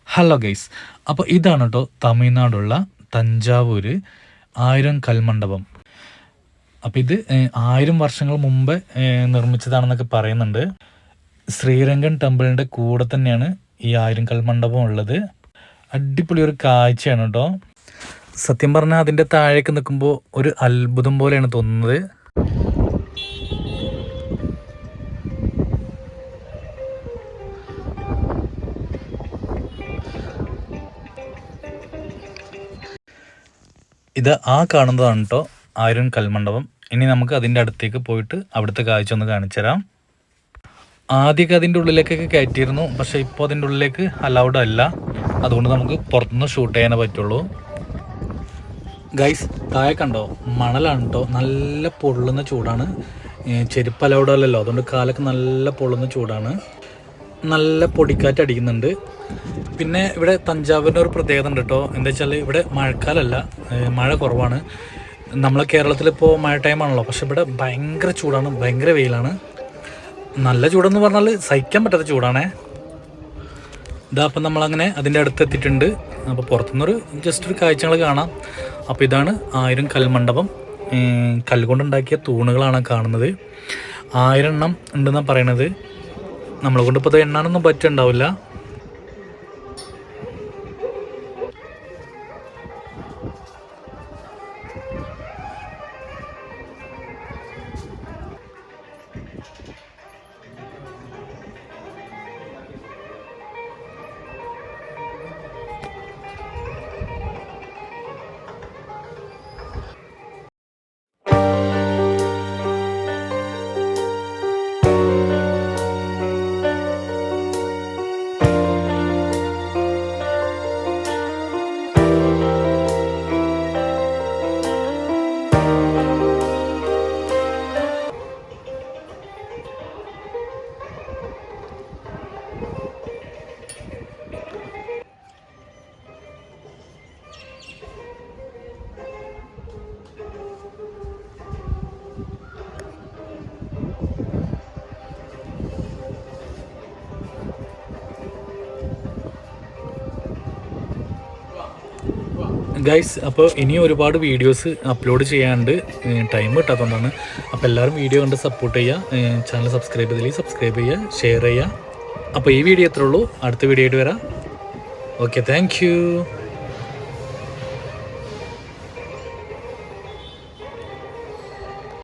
Hello guys. അപ്പോൾ ഇതാണ് കേട്ടോ തമിഴ്നാടുള്ള തഞ്ചാവൂർ 1000 കൽമണ്ഡപം. അപ്പോൾ ഇത് 1000 വർഷങ്ങൾ മുമ്പ് നിർമ്മിച്ചതാണെന്നൊക്കെ പറയുന്നുണ്ട്. ശ്രീരംഗൻ ടെമ്പിളിൻ്റെ കൂടെ തന്നെയാണ് ഈ 1000 കൽമണ്ഡപം ഉള്ളത്. അടിപൊളി ഒരു കാഴ്ചയാണ് കേട്ടോ. സത്യം പറഞ്ഞാൽ അതിൻ്റെ താഴേക്ക് നിൽക്കുമ്പോൾ ഒരു അത്ഭുതം പോലെയാണ് തോന്നുന്നത്. ഇത് കാണുന്നതാണ് കേട്ടോ 1000 കൽമണ്ഡപം. ഇനി നമുക്ക് അതിൻ്റെ അടുത്തേക്ക് പോയിട്ട് അവിടുത്തെ കാഴ്ച ഒന്ന് കാണിച്ചു തരാം. ആദ്യമൊക്കെ അതിൻ്റെ ഉള്ളിലേക്കൊക്കെ കയറ്റിയിരുന്നു, പക്ഷേ ഇപ്പോൾ അതിൻ്റെ ഉള്ളിലേക്ക് അലൗഡ് അല്ല. അതുകൊണ്ട് നമുക്ക് പുറത്തുനിന്ന് ഷൂട്ട് ചെയ്യാനേ പറ്റുള്ളൂ. ഗൈസ്, താഴെ കണ്ടോ, മണലാണ് കേട്ടോ. നല്ല പൊള്ളുന്ന ചൂടാണ്. ചെരുപ്പ് അലൗഡ് അല്ലല്ലോ, അതുകൊണ്ട് കാലൊക്കെ നല്ല പൊള്ളുന്ന ചൂടാണ്. നല്ല പൊടിക്കാറ്റ് അടിക്കുന്നുണ്ട്. പിന്നെ ഇവിടെ തഞ്ചാവൂരിൻ്റെ ഒരു പ്രത്യേകത ഉണ്ട് കേട്ടോ. എന്താ വെച്ചാൽ ഇവിടെ മഴക്കാലമല്ല, മഴ കുറവാണ്. നമ്മളെ കേരളത്തിലിപ്പോൾ മഴ ടൈമാണല്ലോ, പക്ഷെ ഇവിടെ ഭയങ്കര ചൂടാണ്, ഭയങ്കര വെയിലാണ്. നല്ല ചൂടെന്ന് പറഞ്ഞാൽ സഹിക്കാൻ പറ്റാത്ത ചൂടാണേ. ഇതാ അപ്പം നമ്മളങ്ങനെ അതിൻ്റെ അടുത്ത് എത്തിയിട്ടുണ്ട്. അപ്പോൾ പുറത്തുനിന്നൊരു ജസ്റ്റ് ഒരു കാഴ്ചകൾ കാണാം. അപ്പോൾ ഇതാണ് 1000 കൽമണ്ഡപം. കല്ലുകൊണ്ടുണ്ടാക്കിയ തൂണുകളാണ് കാണുന്നത്. 1000 എണ്ണം ഉണ്ടെന്നാണ് പറയണത്. നമ്മളെ കൊണ്ട് ഇപ്പോൾ എണ്ണാനൊന്നും പറ്റുന്നുണ്ടാവില്ല. ഗൈസ്, അപ്പോൾ ഇനി ഒരുപാട് വീഡിയോസ് അപ്ലോഡ് ചെയ്യാണ്ട്, ടൈം കിട്ടാത്തതുകൊണ്ടാണ്. അപ്പോൾ എല്ലാവരും വീഡിയോ കണ്ട് സപ്പോർട്ട് ചെയ്യുക. ചാനൽ സബ്സ്ക്രൈബ് ചെയ്തില്ലെങ്കിൽ സബ്സ്ക്രൈബ് ചെയ്യുക, ഷെയർ ചെയ്യുക. അപ്പോൾ ഈ വീഡിയോ എത്രയുള്ളൂ. അടുത്ത വീഡിയോ ആയിട്ട് വരാം. Okay, thank